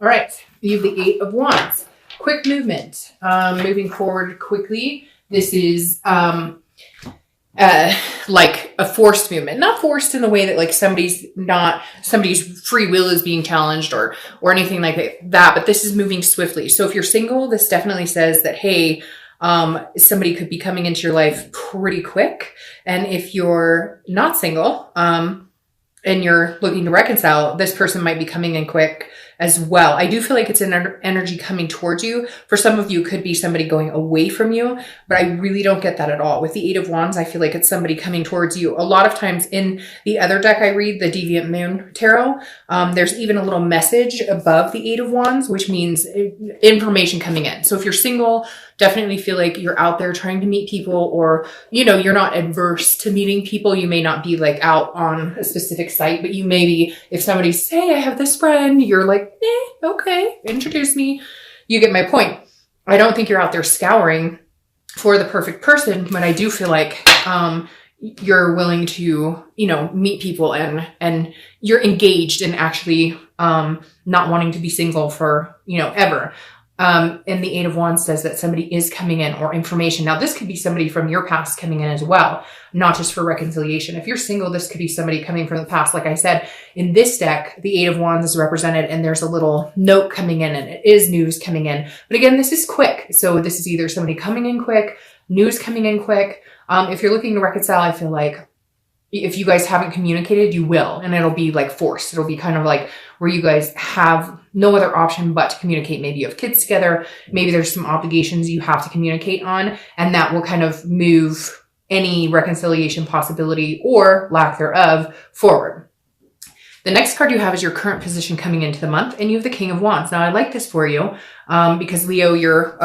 All right. You have the Eight of Wands. Quick movement. Moving forward quickly. This is like a forced movement. Not forced in the way that like somebody's free will is being challenged or anything like that, but this is moving swiftly. So if you're single, this definitely says that, hey, somebody could be coming into your life pretty quick. And if you're not single, and you're looking to reconcile, this person might be coming in quick as well. I do feel like it's an energy coming towards you. For some of you, it could be somebody going away from you, but I really don't get that at all. With the Eight of Wands, I feel like it's somebody coming towards you. A lot of times in the other deck I read, the Deviant Moon Tarot, there's even a little message above the Eight of Wands, which means information coming in. So if you're single, definitely feel like you're out there trying to meet people, or, you know, you're not adverse to meeting people. You may not be like out on a specific site, but you may be, if somebody say, I have this friend, you're like, okay, introduce me. You get my point. I don't think you're out there scouring for the perfect person, but I do feel like, you're willing to, you know, meet people and you're engaged in actually, not wanting to be single for, you know, ever. And the Eight of Wands says that somebody is coming in, or information. Now, this could be somebody from your past coming in as well, not just for reconciliation. If you're single, this could be somebody coming from the past. Like I said, in this deck, the Eight of Wands is represented and there's a little note coming in and it is news coming in. But again, this is quick. So this is either somebody coming in quick, news coming in quick. If you're looking to reconcile, I feel like if you guys haven't communicated, you will, and it'll be like forced. It'll be kind of like where you guys have no other option but to communicate. Maybe you have kids together. Maybe there's some obligations you have to communicate on, and that will kind of move any reconciliation possibility or lack thereof forward. The next card you have is your current position coming into the month, and you have the King of Wands. Now, I like this for you because Leo, you're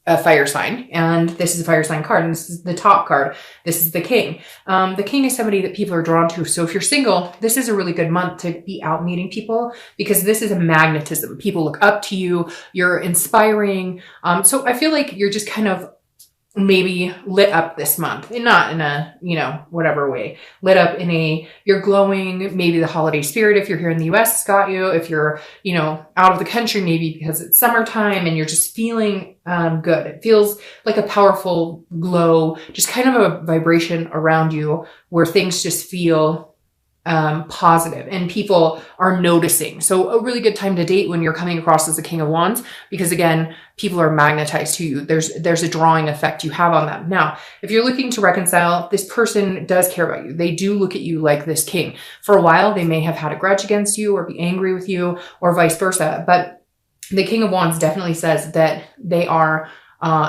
a fire sign, and this is a fire sign card, and this is the top card. This is the King. The King is somebody that people are drawn to. So if you're single, this is a really good month to be out meeting people, because this is a magnetism. People look up to you. You're inspiring. So I feel like you're just kind of maybe lit up this month, and not in a, you know, whatever way, lit up in a, you're glowing. Maybe the holiday spirit, if you're here in the US, has got you. If you're, you know, out of the country, maybe because it's summertime and you're just feeling good. It feels like a powerful glow, just kind of a vibration around you where things just feel positive and people are noticing. So a really good time to date when you're coming across as the King of Wands, because again, people are magnetized to you. There's a drawing effect you have on them. Now, if you're looking to reconcile, this person does care about you. They do look at you like this king. For a while, they may have had a grudge against you or be angry with you or vice versa. But the King of Wands definitely says that they are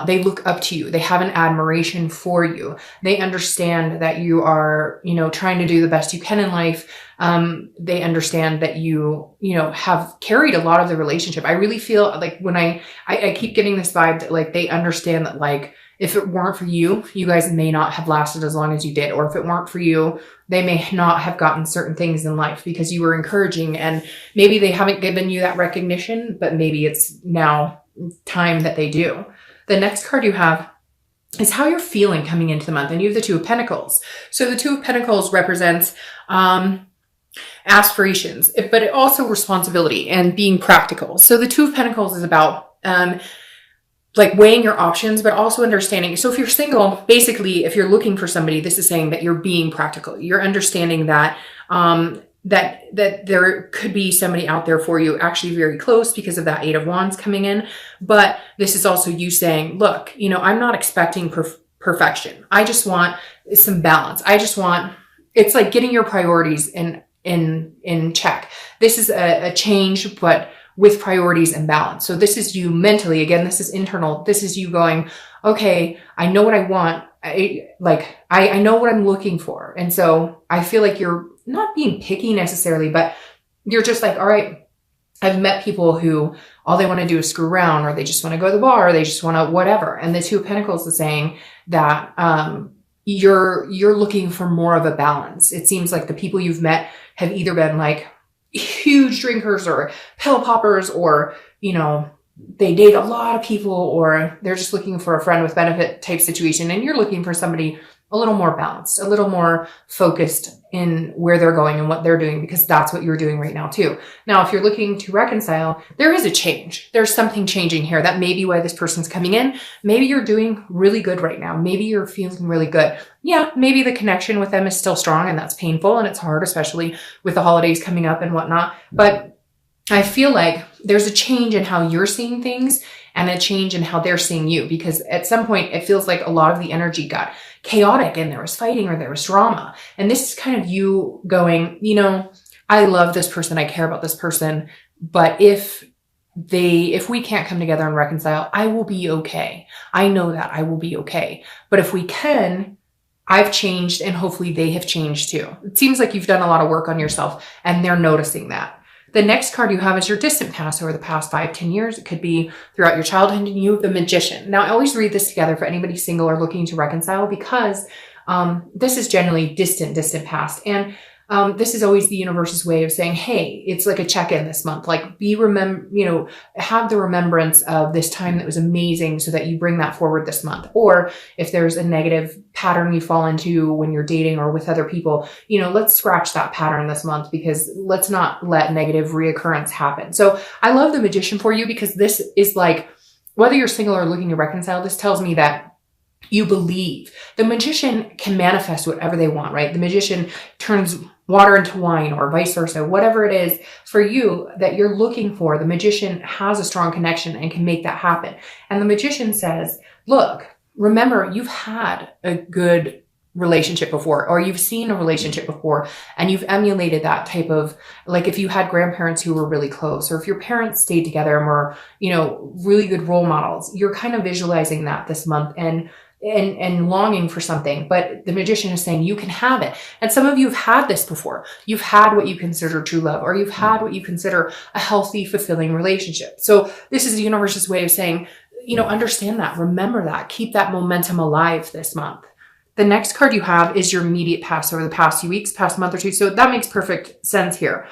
they look up to you. They have an admiration for you. They understand that you are, you know, trying to do the best you can in life. They understand that you know, have carried a lot of the relationship. I really feel like when I keep getting this vibe that like they understand that like if it weren't for you, you guys may not have lasted as long as you did. Or if it weren't for you, they may not have gotten certain things in life because you were encouraging, and maybe they haven't given you that recognition, but maybe it's now time that they do. The next card you have is how you're feeling coming into the month. And you have the Two of Pentacles. So the Two of Pentacles represents aspirations, but it also responsibility and being practical. So the Two of Pentacles is about like weighing your options, but also understanding. So if you're single, basically, if you're looking for somebody, this is saying that you're being practical. You're understanding that that there could be somebody out there for you, actually very close because of that Eight of Wands coming in. But this is also you saying, look, you know, I'm not expecting perfection. I just want some balance. I just want, it's like getting your priorities in check. This is a change, but with priorities and balance. So this is you mentally, again, this is internal. This is you going, okay, I know what I want. I know what I'm looking for. And so I feel like you're not being picky necessarily, but you're just like, all right, I've met people who all they want to do is screw around, or they just want to go to the bar, or they just want to whatever. And the Two of Pentacles is saying that you're looking for more of a balance. It seems like the people you've met have either been like huge drinkers or pill poppers, or, you know, they date a lot of people, or they're just looking for a friend with benefit type situation. And you're looking for somebody a little more balanced, a little more focused in where they're going and what they're doing, because that's what you're doing right now too. Now, if you're looking to reconcile, there is a change. There's something changing here. That may be why this person's coming in. Maybe you're doing really good right now. Maybe you're feeling really good. Yeah, maybe the connection with them is still strong, and that's painful and it's hard, especially with the holidays coming up and whatnot. But I feel like there's a change in how you're seeing things and a change in how they're seeing you, because at some point it feels like a lot of the energy got chaotic and there was fighting or there was drama. And this is kind of you going, I love this person, I care about this person, but if we can't come together and reconcile, I will be okay. I know that I will be okay. But if we can, I've changed and hopefully they have changed too. It seems like you've done a lot of work on yourself and they're noticing that. The next card you have is your distant past over the past 5-10 years. It could be throughout your childhood, and you have the Magician. Now, I always read this together for anybody single or looking to reconcile, because this is generally distant past. And this is always the universe's way of saying, hey, it's like a check-in this month. Like have the remembrance of this time that was amazing so that you bring that forward this month. Or if there's a negative pattern you fall into when you're dating or with other people, let's scratch that pattern this month, because let's not let negative reoccurrence happen. So I love the Magician for you, because this is like, whether you're single or looking to reconcile, this tells me that you believe. The Magician can manifest whatever they want, right? The Magician turns water into wine or vice versa. Whatever it is for you that you're looking for, the Magician has a strong connection and can make that happen. And the Magician says, look, remember, you've had a good relationship before, or you've seen a relationship before and you've emulated that type of, like if you had grandparents who were really close, or if your parents stayed together and were, really good role models, you're kind of visualizing that this month and longing for something. But the Magician is saying you can have it. And some of you have had this before. You've had what you consider true love, or you've had what you consider a healthy, fulfilling relationship. So this is the universe's way of saying, understand that, remember that, keep that momentum alive this month. The next card you have is your immediate past over the past few weeks, past month or two. So that makes perfect sense here.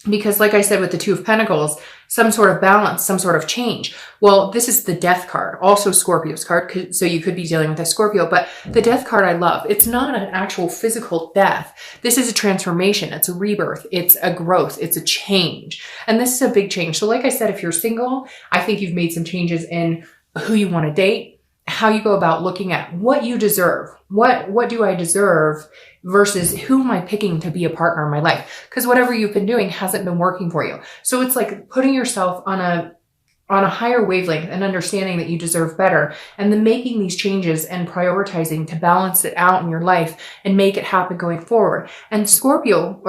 Because like I said, with the Two of Pentacles, some sort of balance, some sort of change. Well, this is the Death card, also Scorpio's card. So you could be dealing with a Scorpio, but the Death card I love. It's not an actual physical death. This is a transformation. It's a rebirth. It's a growth. It's a change. And this is a big change. So like I said, if you're single, I think you've made some changes in who you want to date, how you go about looking at what you deserve. What do I deserve versus who am I picking to be a partner in my life? Because whatever you've been doing hasn't been working for you. So it's like putting yourself on a higher wavelength and understanding that you deserve better, and then making these changes and prioritizing to balance it out in your life and make it happen going forward. And Scorpio,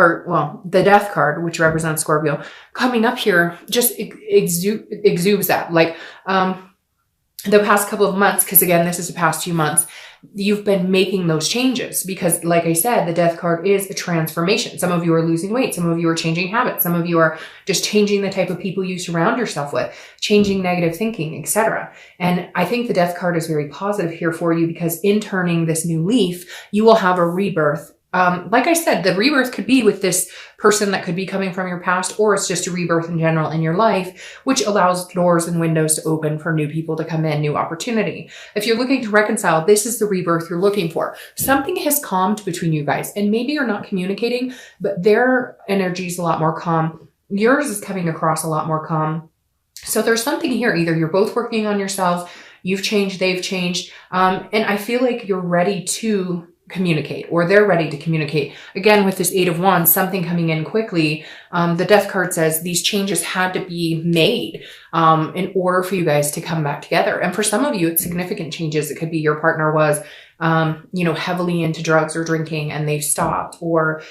the Death card, which represents Scorpio, coming up here just exudes that. Like, the past couple of months, because again, this is the past few months, you've been making those changes because, like I said, the Death card is a transformation. Some of you are losing weight. Some of you are changing habits. Some of you are just changing the type of people you surround yourself with, changing negative thinking, etc. And I think the Death card is very positive here for you, because in turning this new leaf, you will have a rebirth. Like I said, the rebirth could be with this person that could be coming from your past, or it's just a rebirth in general in your life, which allows doors and windows to open for new people to come in, new opportunity. If you're looking to reconcile, this is the rebirth you're looking for. Something has calmed between you guys, and maybe you're not communicating, but their energy is a lot more calm. Yours is coming across a lot more calm. So there's something here. Either you're both working on yourselves, you've changed, they've changed, and I feel like you're ready to communicate, or they're ready to communicate. Again, with this Eight of Wands, something coming in quickly. The Death card says these changes had to be made in order for you guys to come back together. And for some of you, it's significant changes. It could be your partner was, heavily into drugs or drinking and they've stopped, or,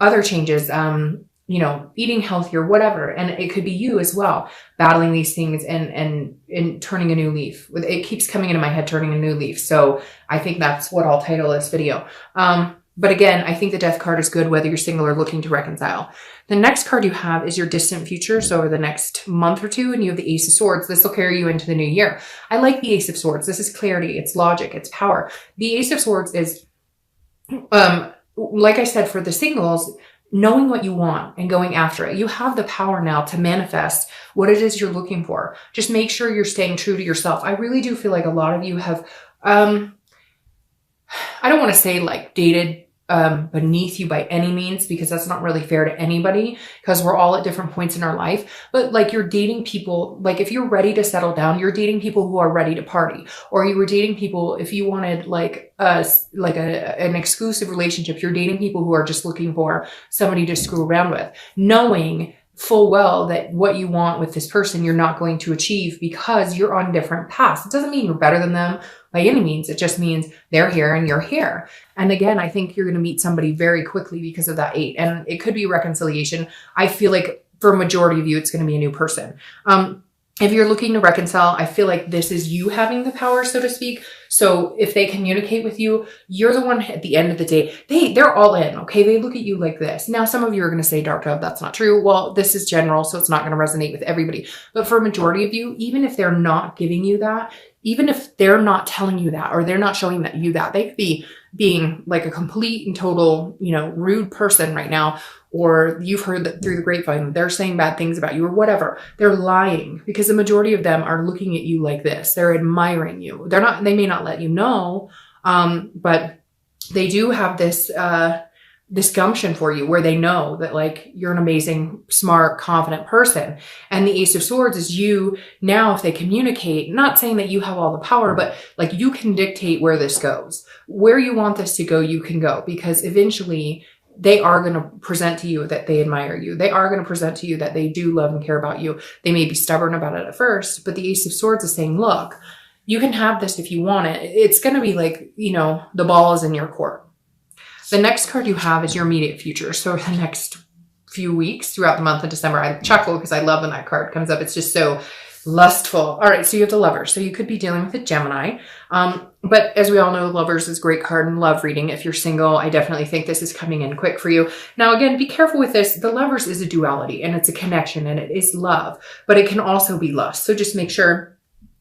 other changes, eating healthier, whatever. And it could be you as well, battling these things and turning a new leaf. It keeps coming into my head, turning a new leaf. So I think that's what I'll title this video. But again, I think the Death card is good whether you're single or looking to reconcile. The next card you have is your distant future. So over the next month or two, and you have the Ace of Swords. This will carry you into the new year. I like the Ace of Swords. This is clarity. It's logic. It's power. The Ace of Swords is, like I said, for the singles, knowing what you want and going after it. You have the power now to manifest what it is you're looking for. Just make sure you're staying true to yourself. I really do feel like a lot of you have, I don't want to say like dated beneath you by any means, because that's not really fair to anybody, because we're all at different points in our life. But like, you're dating people, like if you're ready to settle down, you're dating people who are ready to party, or you were dating people, if you wanted like an exclusive relationship, you're dating people who are just looking for somebody to screw around with, knowing full well that what you want with this person, you're not going to achieve because you're on different paths. It doesn't mean you're better than them by any means. It just means they're here and you're here. And again, I think you're going to meet somebody very quickly because of that 8. And it could be reconciliation. I feel like for a majority of you, it's going to be a new person. If you're looking to reconcile, I feel like this is you having the power, so to speak. So if they communicate with you, you're the one at the end of the day. They're all in, okay? They look at you like this. Now, some of you are going to say, Dark Dove, that's not true. Well, this is general, so it's not going to resonate with everybody. But for a majority of you, even if they're not giving you that, even if they're not telling you that, or they're not showing you that, they could be being like a complete and total, rude person right now, or you've heard that through the grapevine, they're saying bad things about you or whatever. They're lying, because the majority of them are looking at you like this. They're admiring you. They may not let you know, but they do have this gumption for you, where they know that like you're an amazing, smart, confident person. And the Ace of Swords is you now, if they communicate, not saying that you have all the power, but like you can dictate where this goes. Where you want this to go, you can go, because eventually they are going to present to you that they admire you. They are going to present to you that they do love and care about you. They may be stubborn about it at first, but the Ace of Swords is saying, look, you can have this if you want it. It's going to be like, the ball is in your court. The next card you have is your immediate future. So the next few weeks throughout the month of December, I chuckle because I love when that card comes up. It's just so lustful. All right, so you have the Lovers. So you could be dealing with a Gemini. But as we all know, Lovers is a great card in love reading. If you're single, I definitely think this is coming in quick for you. Now, again, be careful with this. The Lovers is a duality, and it's a connection, and it is love, but it can also be lust. So just make sure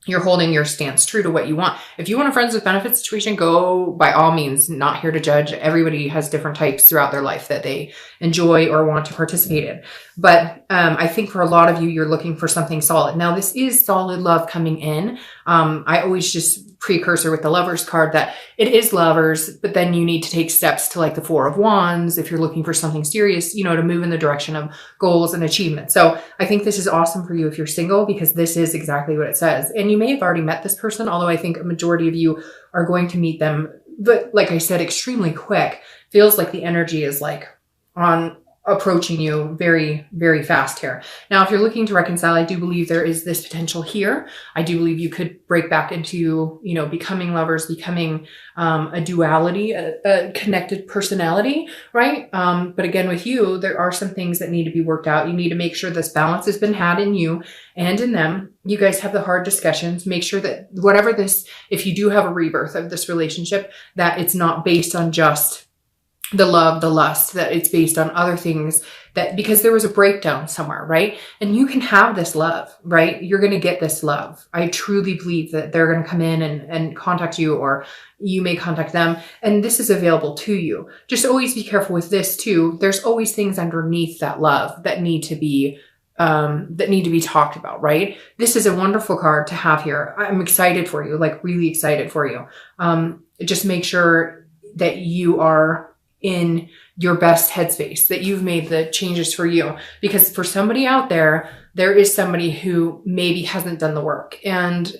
you're holding your stance true to what you want. If you want a friends with benefits situation, go by all means. Not here to judge. Everybody has different types throughout their life that they enjoy or want to participate in. But I think for a lot of you, you're looking for something solid. Now, this is solid love coming in. I always just precursor with the Lovers card that it is lovers, but then you need to take steps to like the 4 of Wands if you're looking for something serious, to move in the direction of goals and achievement. So I think this is awesome for you if you're single, because this is exactly what it says. And you may have already met this person, although I think a majority of you are going to meet them, but like I said, extremely quick. Feels like the energy is like on approaching you very, very fast here. Now, if you're looking to reconcile, I do believe there is this potential here. I do believe you could break back into, becoming lovers, becoming a duality, a connected personality, right? But again, with you, there are some things that need to be worked out. You need to make sure this balance has been had in you and in them. You guys have the hard discussions. Make sure that if you do have a rebirth of this relationship, that it's not based on just the love, the lust, that it's based on other things, that because there was a breakdown somewhere, right? And you can have this love, right? You're going to get this love. I truly believe that they're going to come in and contact you, or you may contact them, and this is available to you. Just always be careful with this too. There's always things underneath that love that need to be talked about, right? This is a wonderful card to have here. I'm excited for you, like really excited for you. Just make sure that you are in your best headspace, that you've made the changes for you, because for somebody out there, there is somebody who maybe hasn't done the work, and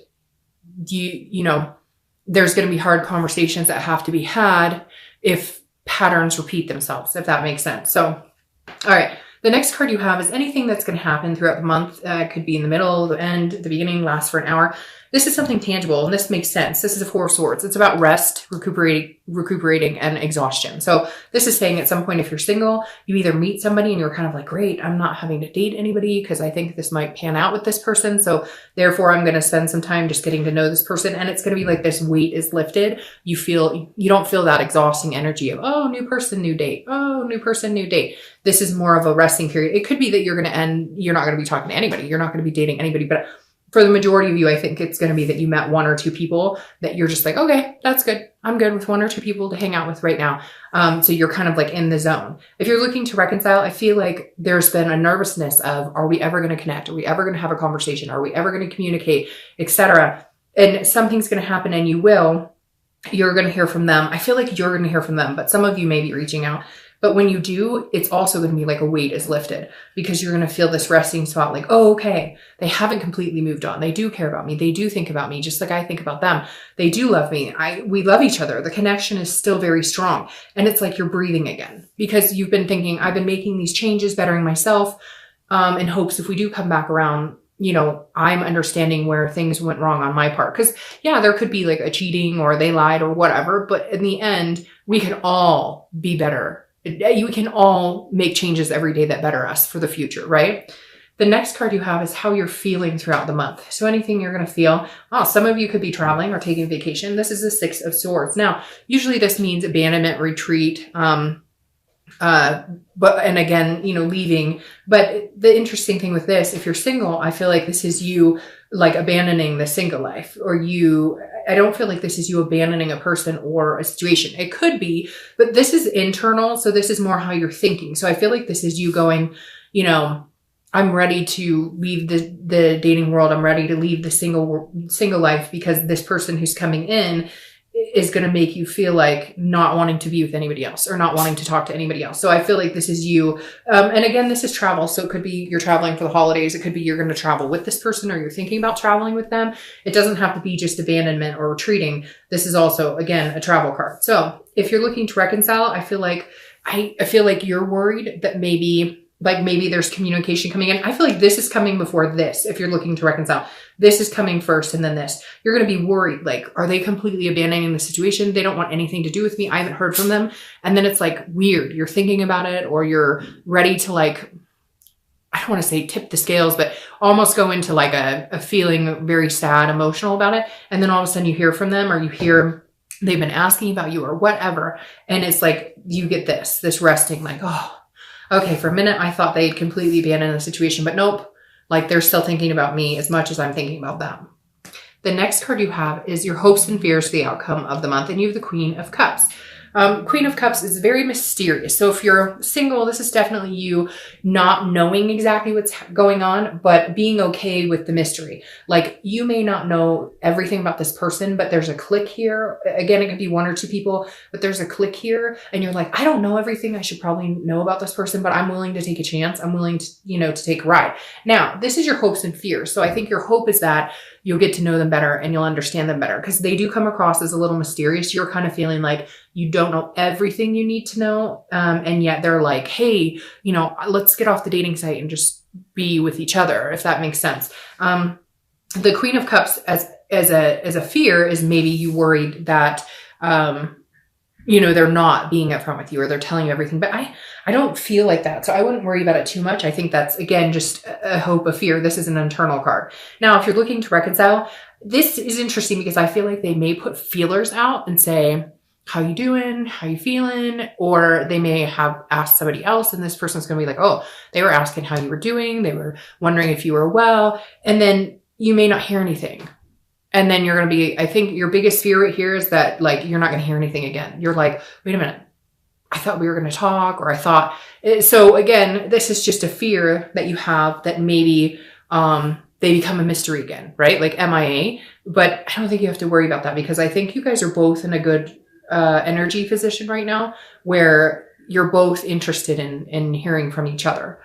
there's going to be hard conversations that have to be had if patterns repeat themselves, if that makes sense. So, all right. The next card you have is anything that's going to happen throughout the month. It could be in the middle, the end, the beginning, last for an hour. This is something tangible, and this makes sense. This is a 4 of Swords. It's about rest, recuperating, and exhaustion. So this is saying at some point, if you're single, you either meet somebody and you're kind of like, great, I'm not having to date anybody because I think this might pan out with this person. So therefore, I'm going to spend some time just getting to know this person. And it's going to be like this weight is lifted. You don't feel that exhausting energy of, oh, new person, new date. Oh, new person, new date. This is more of a resting period. It could be that you're not going to be talking to anybody. You're not going to be dating anybody, but for the majority of you, I think it's going to be that you met 1 or 2 people that you're just like, okay, that's good. I'm good with 1 or 2 people to hang out with right now. So you're kind of like in the zone. If you're looking to reconcile, I feel like there's been a nervousness of, are we ever going to connect? Are we ever going to have a conversation? Are we ever going to communicate, etc.? And something's going to happen, and you will. you're going to hear from them. I feel like you're going to hear from them, but some of you may be reaching out. But when you do, it's also going to be like a weight is lifted, because you're going to feel this resting spot like, oh, okay, they haven't completely moved on. They do care about me. They do think about me just like I think about them. They do love me. We love each other. The connection is still very strong. And it's like you're breathing again, because you've been thinking, I've been making these changes, bettering myself, in hopes if we do come back around, you know, I'm understanding where things went wrong on my part. Because yeah, there could be like a cheating or they lied or whatever, but in the end, we can all be better. You can all make changes every day that better us for the future, right? The next card you have is how you're feeling throughout the month. So anything you're going to feel. Oh, some of you could be traveling or taking vacation. This is the Six of Swords. Now, usually this means abandonment, retreat, and again, you know, leaving. But the interesting thing with this, if you're single, I feel like this is you like abandoning the single life, or I don't feel like this is you abandoning a person or a situation. It could be, but this is internal. So this is more how you're thinking. So I feel like this is you going, you know, I'm ready to leave the dating world. I'm ready to leave the single life, because this person who's coming in is going to make you feel like not wanting to be with anybody else or not wanting to talk to anybody else. So I feel like this is you. And again, this is travel. So it could be you're traveling for the holidays. It could be you're going to travel with this person, or you're thinking about traveling with them. It doesn't have to be just abandonment or retreating. This is also, again, a travel card. So if you're looking to reconcile, I feel like you're worried that maybe there's communication coming in. I feel like this is coming before this. If you're looking to reconcile, this is coming first and then this. You're going to be worried. Like, are they completely abandoning the situation? They don't want anything to do with me. I haven't heard from them. And then it's like weird. You're thinking about it, or you're ready to like, I don't want to say tip the scales, but almost go into like a feeling very sad, emotional about it. And then all of a sudden you hear from them, or you hear they've been asking about you or whatever. And it's like, you get this resting, like, oh, okay, for a minute, I thought they'd completely abandoned the situation, but nope. Like, they're still thinking about me as much as I'm thinking about them. The next card you have is your hopes and fears for the outcome of the month. And you have the Queen of Cups. Queen of Cups is very mysterious. So if you're single, this is definitely you not knowing exactly what's going on, but being okay with the mystery. Like, you may not know everything about this person, but there's a click here. Again, it could be one or two people, but there's a click here. And you're like, I don't know everything I should probably know about this person, but I'm willing to take a chance. I'm willing to, to take a ride. Now, this is your hopes and fears. So I think your hope is that you'll get to know them better and you'll understand them better, because they do come across as a little mysterious. You're kind of feeling like you don't know everything you need to know. And yet they're like, hey, let's get off the dating site and just be with each other, if that makes sense. The Queen of Cups as a fear is maybe you worried that, they're not being upfront with you, or they're telling you everything. But I don't feel like that. So I wouldn't worry about it too much. I think that's, again, just a hope, a fear. This is an internal card. Now, if you're looking to reconcile, this is interesting because I feel like they may put feelers out and say, how you doing? How you feeling? Or they may have asked somebody else, and this person's going to be like, oh, they were asking how you were doing. They were wondering if you were well. And then you may not hear anything. And then you're going to be, I think your biggest fear right here is that, like, you're not going to hear anything again. You're like, wait a minute, I thought we were going to talk, or I thought, so again, this is just a fear that you have that maybe, they become a mystery again, right? Like MIA, but I don't think you have to worry about that, because I think you guys are both in a good, energy position right now where you're both interested in hearing from each other.